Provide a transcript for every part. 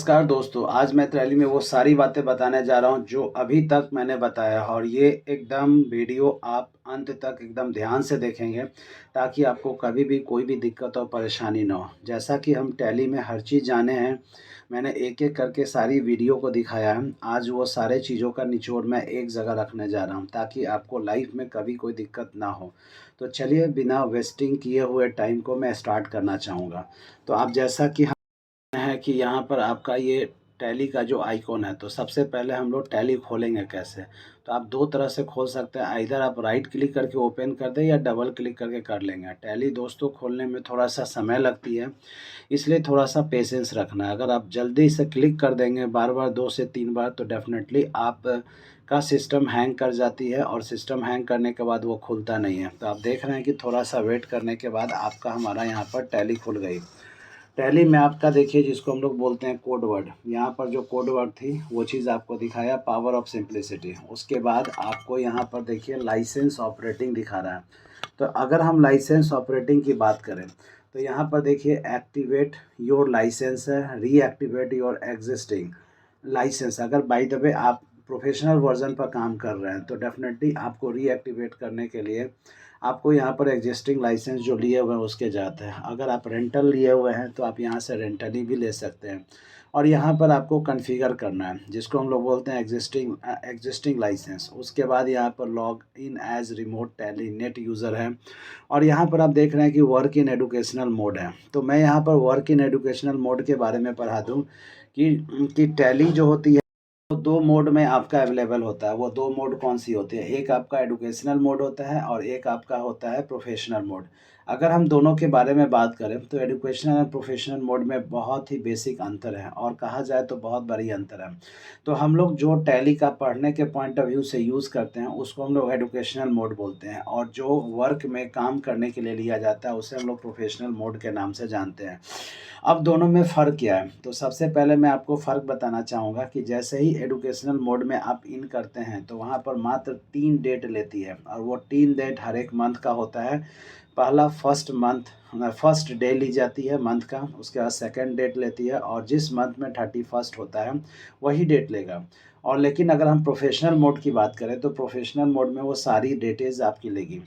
नमस्कार दोस्तों, आज मैं टैली में वो सारी बातें बताने जा रहा हूँ जो अभी तक मैंने बताया और ये एकदम वीडियो आप अंत तक एकदम ध्यान से देखेंगे ताकि आपको कभी भी कोई भी दिक्कत और परेशानी ना हो। जैसा कि हम टैली में हर चीज़ जाने हैं, मैंने एक-एक करके सारी वीडियो को दिखाया है। आज वो सारे चीज़ों का निचोड़ मैं एक जगह रखने जा रहा हूँ ताकि आपको लाइफ में कभी कोई दिक्कत ना हो। तो चलिए बिना वेस्टिंग किए हुए टाइम को मैं स्टार्ट करना चाहूँगा। तो आप जैसा कि है कि यहाँ पर आपका ये टैली का जो आइकॉन है, तो सबसे पहले हम लोग टैली खोलेंगे कैसे? तो आप 2 तरह से खोल सकते हैं, आइदर आप राइट क्लिक करके ओपन कर दें या डबल क्लिक करके कर लेंगे। टैली दोस्तों खोलने में थोड़ा-सा समय लगती है, इसलिए थोड़ा-सा पेशेंस रखना है। अगर आप जल्दी से क्लिक कर देंगे बार-बार 2 से 3 बार तो डेफ़िनेटली आप का सिस्टम हैंग कर जाती है और सिस्टम हैंग करने के बाद वो खुलता नहीं है। तो आप देख रहे हैं कि थोड़ा-सा वेट करने के बाद आपका हमारा यहाँ पर टैली खुल गई। टैली में आपका देखिए जिसको हम लोग बोलते हैं कोड वर्ड, यहाँ पर जो कोड वर्ड थी वो चीज़ आपको दिखाया पावर ऑफ सिंप्लिसिटी। उसके बाद आपको यहाँ पर देखिए लाइसेंस ऑपरेटिंग दिखा रहा है। तो अगर हम लाइसेंस ऑपरेटिंग की बात करें तो यहाँ पर देखिए एक्टिवेट योर लाइसेंस है, रीएक्टिवेट योर एग्जिस्टिंग लाइसेंस। अगर बाय द वे आप प्रोफेशनल वर्जन पर काम कर रहे हैं तो डेफिनेटली आपको रीएक्टिवेट करने के लिए आपको यहाँ पर एग्जिस्टिंग लाइसेंस जो लिए हुए हैं उसके जाते हैं। अगर आप रेंटल लिए हुए हैं तो आप यहाँ से रेंटली भी ले सकते हैं और यहाँ पर आपको कॉन्फ़िगर करना है जिसको हम लोग बोलते हैं एग्जिस्टिंग लाइसेंस। उसके बाद यहाँ पर log in as remote Tally net user है और यहाँ पर आप देख रहे हैं कि वर्क इन एजुकेशनल मोड है। तो मैं यहाँ पर वर्क इन एजुकेशनल मोड के बारे में पढ़ा दूँ कि टैली जो होती है वो 2 मोड में आपका अवेलेबल होता है। वो 2 मोड कौन-सी होती है? एक आपका एजुकेशनल मोड होता है और एक आपका होता है प्रोफ़ेशनल मोड। अगर हम दोनों के बारे में बात करें तो एजुकेशनल और प्रोफ़ेशनल मोड में बहुत ही बेसिक अंतर है और कहा जाए तो बहुत बड़ी अंतर है। तो हम लोग जो टैली का पढ़ने के पॉइंट ऑफ व्यू से यूज़ करते हैं उसको हम लोग एजुकेशनल मोड बोलते हैं और जो वर्क में काम करने के लिए लिया जाता है उसे हम लोग प्रोफ़ेशनल मोड के नाम से जानते हैं। अब दोनों में फ़र्क क्या है? तो सबसे पहले मैं आपको फ़र्क बताना चाहूँगा कि जैसे ही एजुकेशनल मोड में आप इन करते हैं तो वहाँ पर मात्र 3 डेट लेती है और वो 3 डेट हर एक मंथ का होता है। पहला फर्स्ट डे ली जाती है मंथ का, उसके बाद सेकंड डेट लेती है और जिस मंथ में 31st होता है वही डेट लेगा। और लेकिन अगर हम प्रोफ़ेशनल मोड की बात करें तो प्रोफ़ेशनल मोड में वो सारी डेटेज़ आपकी लेगी।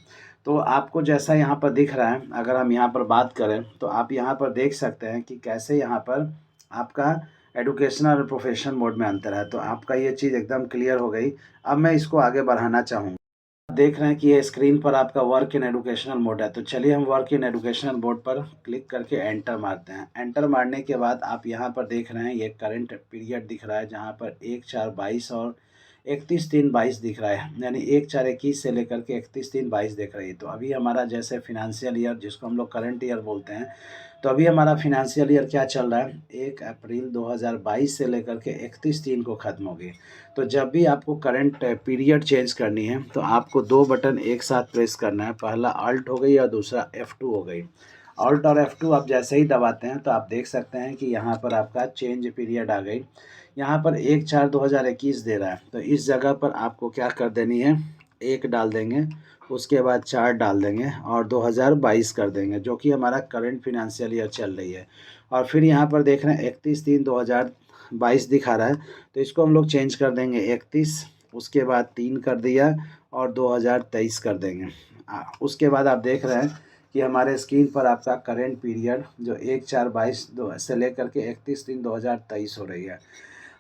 तो आपको जैसा यहाँ पर दिख रहा है, अगर हम यहाँ पर बात करें तो आप यहाँ पर देख सकते हैं कि कैसे यहाँ पर आपका एजुकेशनल और प्रोफ़ेशनल मोड में अंतर है। तो आपका ये चीज़ एकदम क्लियर हो गई। अब मैं इसको आगे बढ़ाना चाहूँगा। देख रहे हैं कि ये स्क्रीन पर आपका वर्क इन एजुकेशनल मोड है। तो चलिए हम वर्क इन एजुकेशनल मोड पर क्लिक करके एंटर मारते हैं। एंटर मारने के बाद आप यहाँ पर देख रहे हैं ये करंट पीरियड दिख रहा है जहाँ पर 1/4/22 और 31/3/22 दिख रहा है, यानी 1/4/21 से लेकर के 31/3/22 दिख रही है। तो अभी हमारा जैसे फिनेंशियल ईयर जिसको हम लोग करंट ईयर बोलते हैं, तो अभी हमारा फिनेंशियल ईयर क्या चल रहा है, 1 अप्रैल 2022 से लेकर के 31/3 को ख़त्म होगी। तो जब भी आपको करंट पीरियड चेंज करनी है तो आपको 2 बटन एक साथ प्रेस करना है। पहला अल्ट हो गई और दूसरा F2 हो गई। अल्ट और F2 आप जैसे ही दबाते हैं तो आप देख सकते हैं कि यहाँ पर आपका चेंज पीरियड आ गई। यहाँ पर 1/4/2021 दे रहा है, तो इस जगह पर आपको क्या कर देनी है, 1 डाल देंगे, उसके बाद 4 डाल देंगे और 2022 कर देंगे जो कि हमारा करंट फिनेंशियल ईयर चल रही है। और फिर यहाँ पर देख रहे हैं 31/3/2022 दिखा रहा है, तो इसको हम लोग चेंज कर देंगे 31, उसके बाद 3 कर दिया और 2023 कर देंगे। उसके बाद आप देख रहे हैं कि हमारे स्क्रीन पर आपका करंट पीरियड जो 1/4/22 से लेकर के 31/3/2023 हो रही है।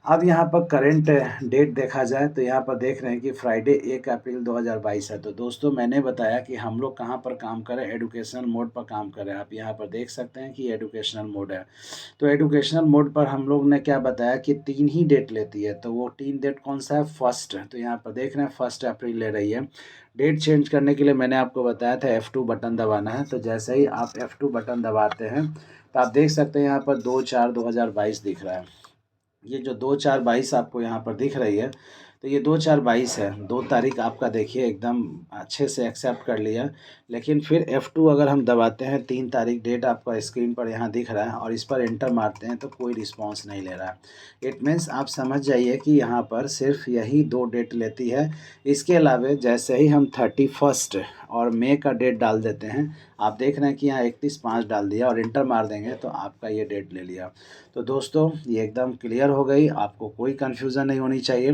अब यहाँ पर करंट डेट देखा जाए तो यहाँ पर देख रहे हैं कि फ्राइडे 1 अप्रैल 2022 है। तो दोस्तों मैंने बताया कि हम लोग कहाँ पर काम करें, एजुकेशनल मोड पर काम करें। आप यहाँ पर देख सकते हैं कि एजुकेशनल मोड है। तो एजुकेशनल मोड पर हम लोग ने क्या बताया कि 3 ही डेट लेती है, तो वो 3 डेट कौन सा है, फर्स्ट। तो यहाँ पर देख रहे हैं 1 अप्रैल ले रही है। डेट चेंज करने के लिए मैंने आपको बताया था F2 बटन दबाना है। तो जैसे ही आप F2 बटन दबाते हैं तो आप देख सकते हैं यहाँ पर 2/4/2022 दिख रहा है। ये जो 2/4/22 आपको यहाँ पर दिख रही है, तो ये 2/4/22 है। 2 तारीख आपका देखिए एकदम अच्छे से एक्सेप्ट कर लिया। लेकिन फिर F2 अगर हम दबाते हैं, 3 तारीख डेट आपका स्क्रीन पर यहाँ दिख रहा है और इस पर एंटर मारते हैं तो कोई रिस्पॉन्स नहीं ले रहा है। इट मीन्स आप समझ जाइए कि यहाँ पर सिर्फ यही 2 डेट लेती है। इसके अलावा जैसे ही हम 31st और मई का डेट डाल देते हैं। आप देख रहे हैं कि यहाँ 31/5 डाल दिया और इंटर मार देंगे तो आपका ये डेट ले लिया। तो दोस्तों ये एकदम क्लियर हो गई, आपको कोई कन्फ्यूज़न नहीं होनी चाहिए।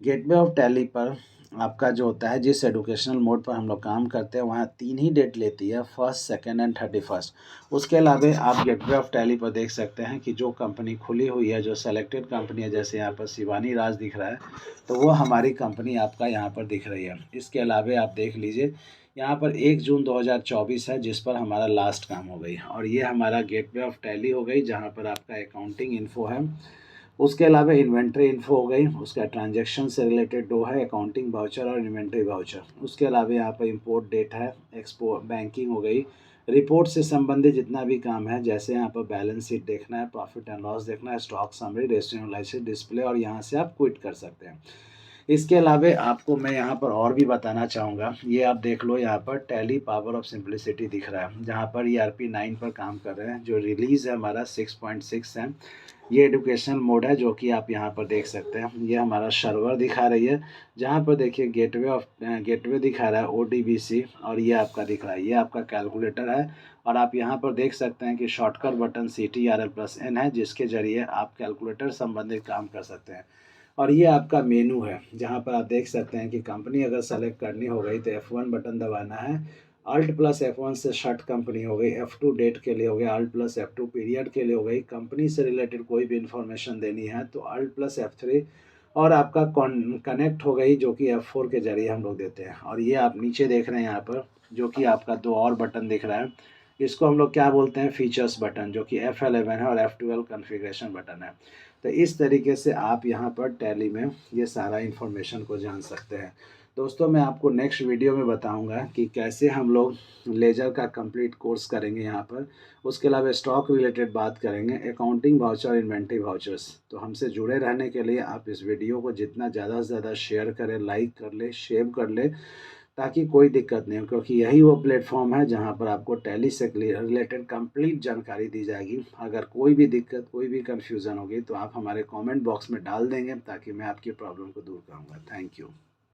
गेटवे ऑफ टैली पर आपका जो होता है, जिस एजुकेशनल मोड पर हम लोग काम करते हैं वहाँ 3 ही डेट लेती है, 1st, 2nd एंड 31st। उसके अलावा आप गेटवे ऑफ टैली पर देख सकते हैं कि जो कंपनी खुली हुई है, जो सेलेक्टेड कंपनी है, जैसे यहाँ पर शिवानी राज दिख रहा है, तो वो हमारी कंपनी आपका यहाँ पर दिख रही है। इसके अलावा आप देख लीजिए यहाँ पर 1 जून 2024 है, जिस पर हमारा लास्ट काम हो गई, और ये हमारा गेटवे ऑफ टैली हो गई, जहाँ पर आपका अकाउंटिंग इन्फो है। उसके अलावा इन्वेंट्री इन्फो हो गई, उसका ट्रांजैक्शन से रिलेटेड 2 है, अकाउंटिंग वाउचर और इन्वेंट्री वाउचर। उसके अलावा यहाँ पर इंपोर्ट डेट है, एक्सपोर्ट बैंकिंग हो गई, रिपोर्ट से संबंधित जितना भी काम है, जैसे यहाँ पर बैलेंस शीट देखना है, प्रॉफिट एंड लॉस देखना है, stock summary, ratio analysis, display, और यहाँ से आप क्विट कर सकते हैं। इसके अलावा आपको मैं यहाँ पर और भी बताना चाहूँगा, ये आप देख लो, यहाँ पर टैली पावर ऑफ सिंप्लिसिटी दिख रहा है, जहाँ पर ERP 9 पर काम कर रहे हैं। जो रिलीज़ है हमारा 6.6 है। ये एजुकेशनल मोड है, जो कि आप यहाँ पर देख सकते हैं। ये हमारा सर्वर दिखा रही है, जहाँ पर देखिए गेटवे दिखा रहा है ODBC, और ये आपका दिख रहा है, ये आपका कैलकुलेटर है। और आप यहाँ पर देख सकते हैं कि शॉर्टकट बटन CTRL+N है, जिसके ज़रिए आप कैलकुलेटर संबंधित काम कर सकते हैं। और ये आपका मेनू है, जहाँ पर आप देख सकते हैं कि कंपनी अगर सेलेक्ट करनी हो गई तो F1 बटन दबाना है, Alt+F1 से शर्ट कंपनी हो गई, F2 डेट के लिए हो गया, Alt+F2 पीरियड के लिए हो गई, कंपनी से रिलेटेड कोई भी इंफॉर्मेशन देनी है तो Alt+F3, और आपका कनेक्ट हो गई, जो कि F4 के जरिए हम लोग देते हैं। और ये आप नीचे देख रहे हैं यहाँ पर, जो कि आपका 2 और बटन दिख रहा है, इसको हम लोग क्या बोलते हैं, फीचर्स बटन, जो कि F11 है, और F12 कॉन्फ़िगरेशन बटन है। तो इस तरीके से आप यहाँ पर टैली में ये सारा इन्फॉर्मेशन को जान सकते हैं। दोस्तों मैं आपको नेक्स्ट वीडियो में बताऊंगा कि कैसे हम लोग लेजर का कंप्लीट कोर्स करेंगे यहाँ पर। उसके अलावा स्टॉक रिलेटेड बात करेंगे, अकाउंटिंग वाउचर, इन्वेंट्री वाउचर्स। तो हमसे जुड़े रहने के लिए आप इस वीडियो को जितना ज़्यादा से ज़्यादा शेयर करें, लाइक कर ले, सेव कर ले, ताकि कोई दिक्कत नहीं हो, क्योंकि यही वो प्लेटफॉर्म है जहां पर आपको टैली से रिलेटेड कंप्लीट जानकारी दी जाएगी। अगर कोई भी दिक्कत, कोई भी कन्फ्यूज़न होगी तो आप हमारे कमेंट बॉक्स में डाल देंगे, ताकि मैं आपकी प्रॉब्लम को दूर करूँगा। Thank you.